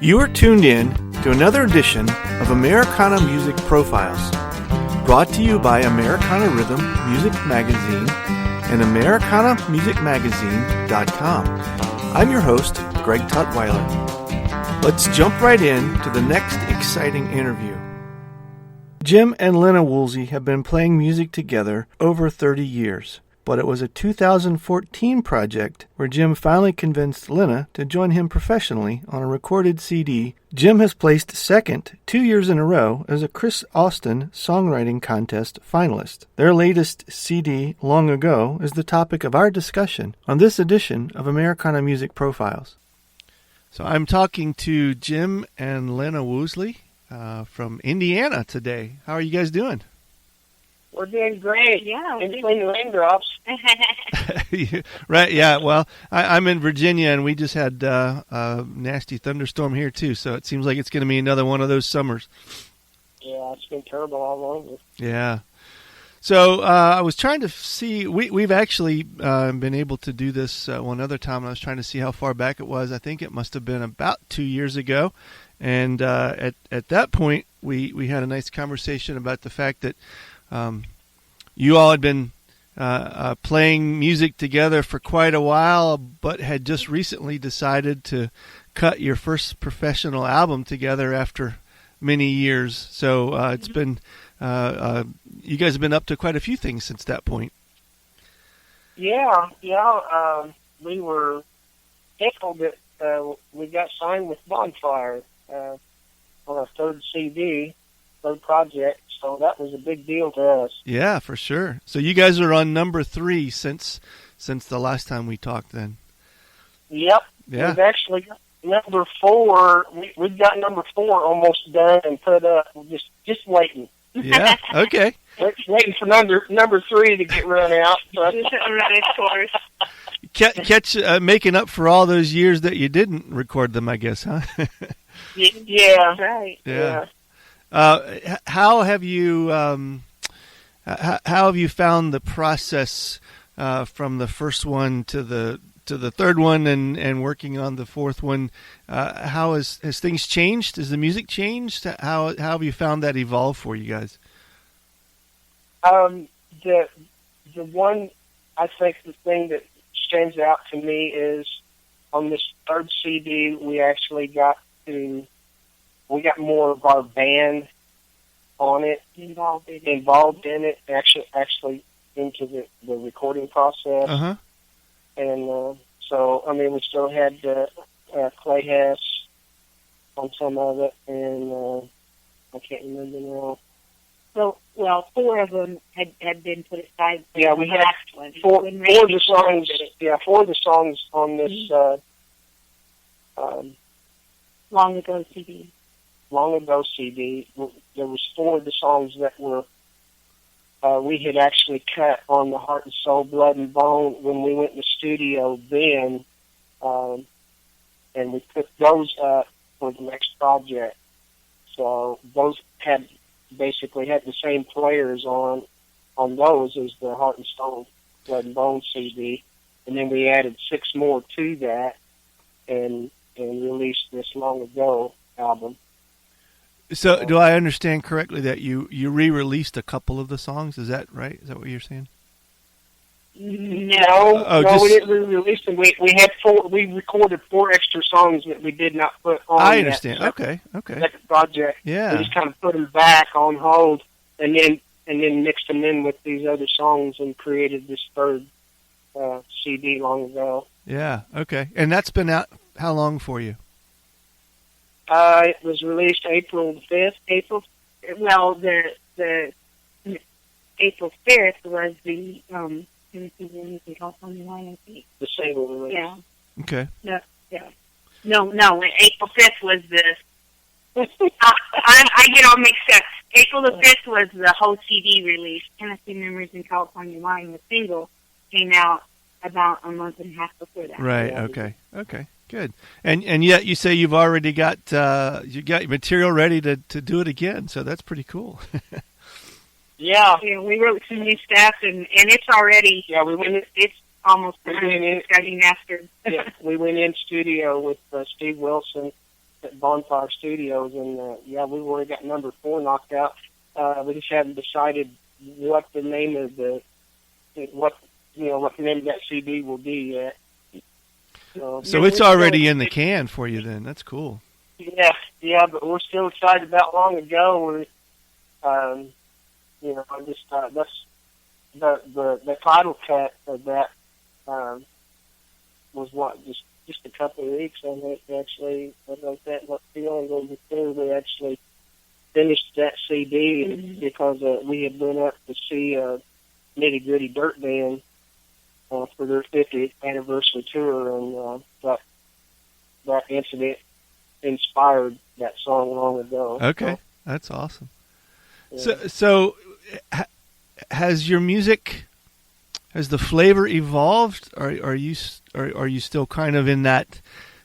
You are tuned in to another edition of Americana Music Profiles, brought to you by Americana Rhythm Music Magazine and AmericanaMusicMagazine.com. I'm your host, Greg Tutwiler. Let's jump right in to the next exciting interview. Jim and Lynna Woolsey have been playing music together over 30 years. But it was a 2014 project where Jim finally convinced Lynna to join him professionally on a recorded CD. Jim has placed second 2 years in a row as a Chris Austin Songwriting Contest finalist. Their latest CD, Long Ago, is the topic of our discussion on this edition of Americana Music Profiles. So I'm talking to Jim and Lynna Woolsey from Indiana today. How are you guys doing? We're doing great. Yeah. In between the raindrops. Right, yeah. Well, I'm in Virginia, and we just had a nasty thunderstorm here, too, so it seems like it's going to be another one of those summers. Yeah, it's been terrible all over. Yeah. So I was trying to see, we've actually been able to do this one other time. I was trying to see how far back it was. I think it must have been about 2 years ago. And at that point, we had a nice conversation about the fact that you all had been playing music together for quite a while, but had just recently decided to cut your first professional album together after many years. So it's been you guys have been up to quite a few things since that point. Yeah. We were tickled that we got signed with Bonfire on our third CD, third project. So that was a big deal to us. Yeah, for sure. So you guys are on number 3 since the last time we talked then. Yep. Yeah. We've actually got number 4. We've got number 4 almost done and put up. We're just waiting. Yeah, okay. Waiting for number 3 to get run out. But. Right, of course. Catch making up for all those years that you didn't record them, I guess, huh? Yeah. Right. Yeah. How have you found the process from the first one to the third one and working on the fourth one? How has things changed? Has the music changed? How have you found that evolve for you guys? The one, I think the thing that stands out to me is on this third CD we actually got more of our band on it, involved in it, actually into the recording process. Uh-huh. And so, I mean, we still had Clay Hess on some of it, and I can't remember now. So, well, 4 of them had been put aside. Yeah, we had four of the songs. Yeah, 4 of the songs on this Long Ago CD. Long Ago CD. There was 4 of the songs that were we had actually cut on the Heart and Soul, Blood and Bone when we went in the studio then, and we put those up for the next project. So those basically had the same players on those as the Heart and Soul, Blood and Bone CD, and then we added 6 more to that and released this Long Ago album. So, do I understand correctly that you re-released a couple of the songs? Is that right? Is that what you're saying? No, we didn't re-release them. We had 4. We recorded 4 extra songs that we did not put on. I understand. Okay. Second project. Yeah. We just kind of put them back on hold, and then mixed them in with these other songs and created this third CD Long Ago. Yeah. Okay. And that's been out how long for you? It was released April 5th. Well, the April 5th was the California line, I think. The single release. Yeah. Okay. No, yeah. No. April 5th was the. I get all mixed up. April the 5th was the whole CD release. Tennessee Memories in California line. The single came out about a month and a half before that. Right. Okay. Good. And yet you say you've already got material ready to do it again. So that's pretty cool. Yeah. We wrote some new stuff, and it's already. Yeah, it's almost getting mastered. Yeah, we went in studio with Steve Wilson at Bonfire Studios, and yeah, we already got number 4 knocked out. We just haven't decided what the name of what the name of that CD will be yet. So it's already in the can for you then. That's cool. Yeah, but we're still excited about Long Ago. Just that's the title cut of that was just a couple of weeks. I think actually, I like that. What feeling goes before we actually finished that CD because we had been up to see Nitty Gritty Dirt Band for their 50th anniversary tour, and that incident inspired that song Long Ago. Okay, that's awesome. Yeah. So has your music, has the flavor evolved? Are you still kind of in that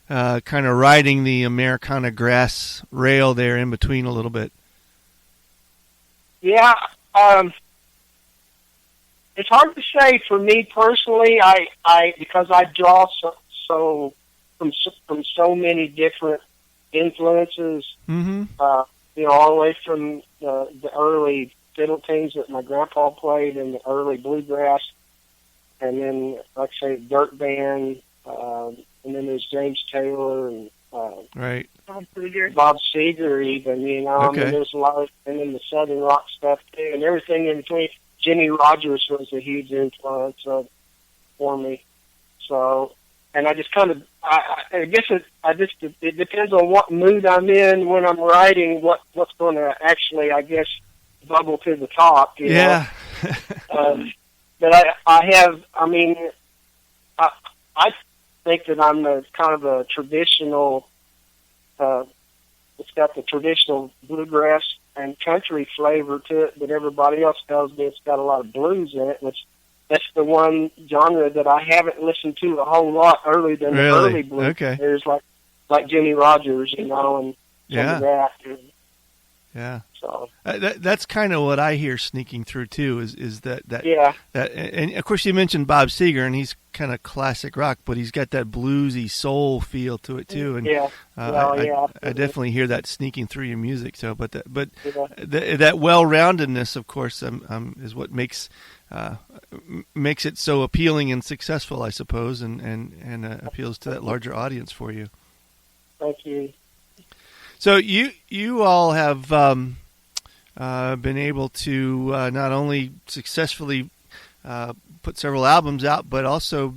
kind of riding the Americana grass rail there in between a little bit? Yeah, it's hard to say for me personally. I because I draw so from so many different influences. Mm-hmm. All the way from the early fiddle tunes that my grandpa played and the early bluegrass, and then, like I say, dirt band, and then there's James Taylor and right. Bob Seger even, Okay. I mean, there's a lot of, and then the Southern rock stuff too, and everything in between. Jimmy Rogers was a huge influence for me. So, and I just kind of, I guess it depends on what mood I'm in when I'm writing, what's going to actually, I guess, bubble to the top. You know? But I think that I'm kind of a traditional, it's got the traditional bluegrass and country flavor to it, but everybody else tells me it's got a lot of blues in it, which that's the one genre that I haven't listened to a whole lot earlier than the early blues. Okay. There's like Jimmy Rogers, and some of that. Yeah. So that's kind of what I hear sneaking through too. Is that yeah. That, and of course you mentioned Bob Seger, and he's kind of classic rock, but he's got that bluesy soul feel to it too. And I definitely hear that sneaking through your music. So, that well-roundedness, of course, is what makes it so appealing and successful, I suppose, and appeals to that larger audience for you. Thank you. So you all have been able to not only successfully put several albums out, but also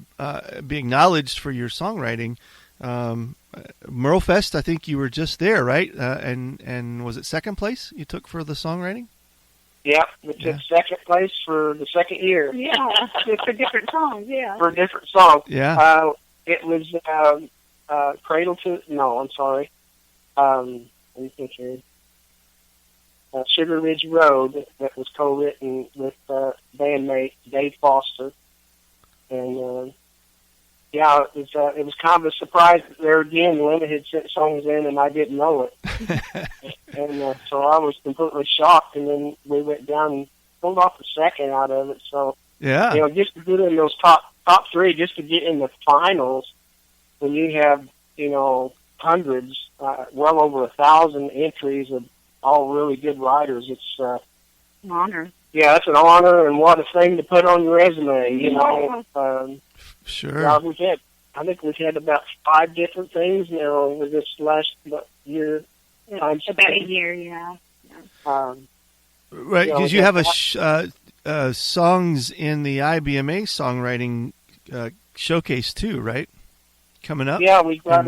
be acknowledged for your songwriting. Merlefest, I think you were just there, right? And was it second place you took for the songwriting? Yeah, we took second place for the second year. Yeah, for different songs, yeah. For different songs. Yeah. It was Cradle to... No, I'm sorry. Let me think here. Sugar Ridge Road, that was co-written with bandmate Dave Foster. And, it was kind of a surprise that there again, Lynna had sent songs in and I didn't know it. And so I was completely shocked, and then we went down and pulled off the second out of it. So, just to get in those top three, just to get in the finals, when you have, hundreds, well over 1,000 entries of all really good writers, it's an honor. Yeah, it's an honor, and what a thing to put on your resume, Sure. I think we've had about 5 different things now over this last year. About a year, yeah. Right, because you have songs in the IBMA songwriting showcase too, right? Coming up. Yeah, we've got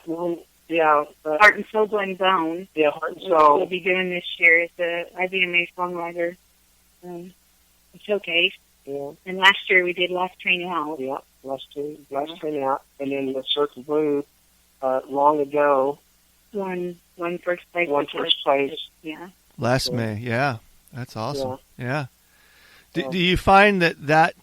one. Yeah, Heart and Soul and Bone. Yeah, Heart and Soul. We'll be doing this year at the IBMA Songwriter Showcase. Yeah. And last year we did Last Train Out. Yeah, Last Train Out, and then the Circle Blue, Long Ago. One first place. One first place. Yeah. Last May. Yeah, that's awesome. Yeah. Do you find that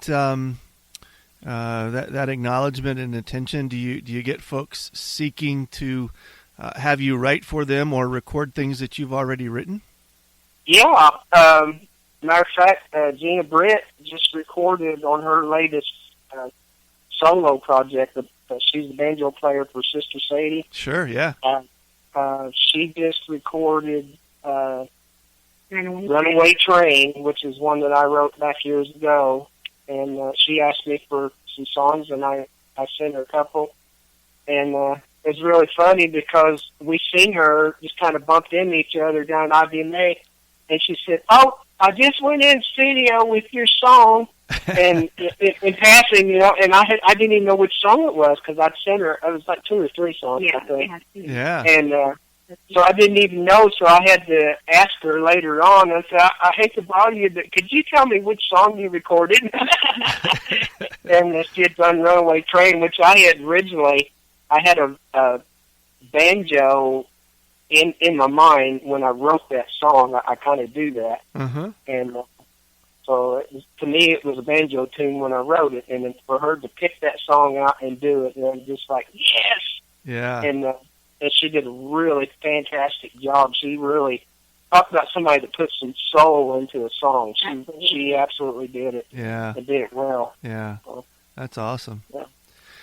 acknowledgement and attention, do you get folks seeking to have you write for them or record things that you've already written? Yeah. Matter of fact, Gina Britt just recorded on her latest solo project. She's the banjo player for Sister Sadie. Sure, yeah. she just recorded Runaway Train, which is one that I wrote back years ago. And she asked me for some songs, and I sent her a couple. And it's really funny because we seen her just kind of bumped into each other down at IBMA, and she said, "Oh, I just went in studio with your song," and in passing, and I didn't even know which song it was because I'd sent her. It was like 2 or 3 songs, I think. Yeah. And so I didn't even know, so I had to ask her later on. I said, I hate to bother you, but could you tell me which song you recorded? And she had done Runaway Train, which I had originally. I had a banjo in my mind when I wrote that song. I kind of do that. Uh-huh. And so to me, it was a banjo tune when I wrote it. And then for her to pick that song out and do it, and I'm just like, yes! Yeah. And she did a really fantastic job. She really talked about somebody that put some soul into a song. She absolutely did it. Yeah. And did it well. Yeah. That's awesome. Yeah.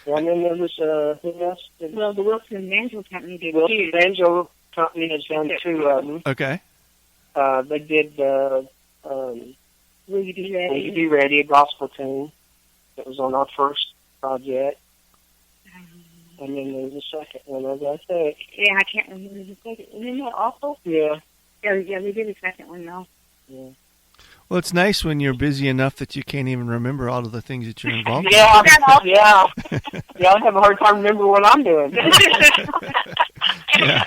And then there was, who else? Well, the Wilson Banjo Company did Wilson too. Banjo Company has done 2 of them. Okay. They did Will You Be Ready? Will You Be Ready, a gospel tune that was on our first project. And then there was a second one, as I think. Yeah, I can't remember the second. Isn't that awful? Yeah. Yeah, they did a second one, though. Yeah. Well, it's nice when you're busy enough that you can't even remember all of the things that you're involved in. Yeah. I have a hard time remembering what I'm doing. Yeah.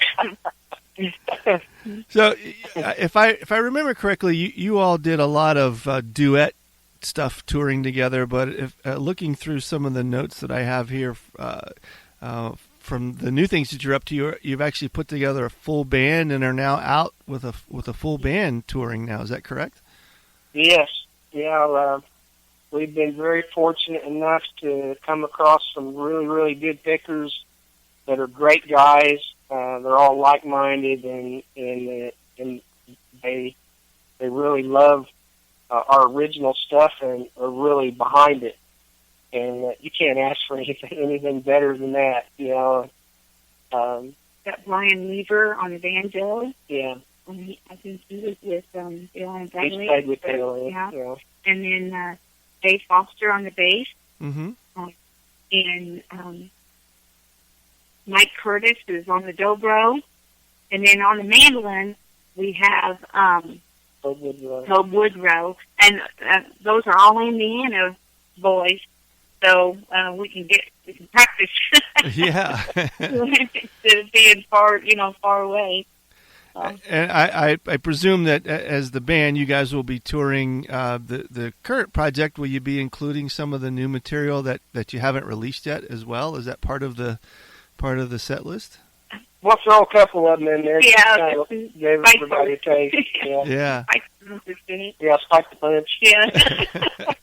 So, if I remember correctly, you all did a lot of duet stuff touring together. But if looking through some of the notes that I have here from the new things that you're up to, you've actually put together a full band and are now out with a full band touring now. Is that correct? Yes. Yeah. We've been very fortunate enough to come across some really, really good pickers that are great guys. They're all like-minded, and they really love our original stuff and are really behind it. And you can't ask for anything better than that, Got Brian Weaver on the banjo. Yeah. I think he was with Alan He's Bradley. played with Taylor. Yeah. And then Dave Foster on the bass. Mm-hmm. And Mike Curtis is on the dobro. And then on the mandolin, we have Tobe Woodrow. And those are all Indiana boys. So we can practice. Yeah. Instead of being far away. And I presume that as the band, you guys will be touring the current project. Will you be including some of the new material that you haven't released yet as well? Is that part of the set list? We'll throw a couple of them in there. Yeah. Give everybody a taste. Yeah. Yeah. Yeah, Spike the Punch. Yeah.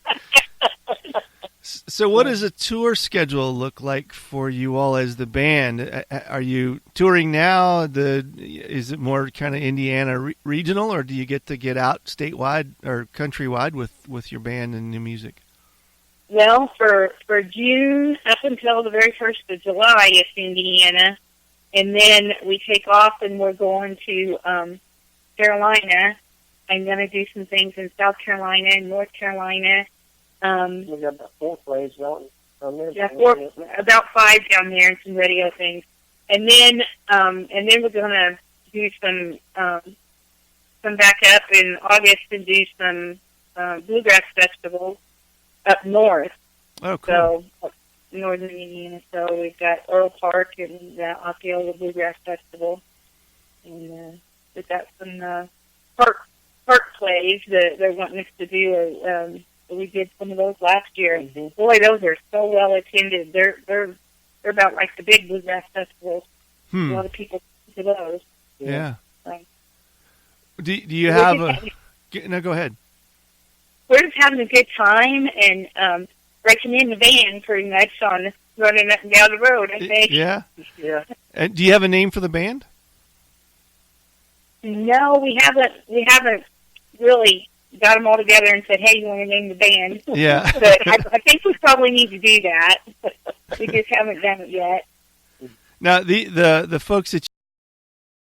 So what does a tour schedule look like for you all as the band? Are you touring now? Is it more kind of Indiana regional, or do you get out statewide or countrywide with your band and new music? Well, for June up until the very 1st of July, it's Indiana. And then we take off and we're going to Carolina. I'm going to do some things in South Carolina and North Carolina. We got about 4 plays on there. Yeah, about 5 down there and some radio things. And then we're going to do some back up in August and do some bluegrass festivals up north. Oh, cool. So northern Indiana. So we've got Earl Park and the Osceola Bluegrass Festival, and we've got some park plays that they're wanting us to do. We did some of those last year. Mm-hmm. Boy, those are so well attended. They're about like the big bluegrass festivals. A lot of people to those. Yeah. Right. Do you have a? No, go ahead. We're just having a good time and breaking in the van pretty much on running up and down the road, I think. Yeah. Yeah. And do you have a name for the band? No, we haven't really got them all together and said, "Hey, you want to name the band?" Yeah. But I think we probably need to do that. We just haven't done it yet. Now, the folks that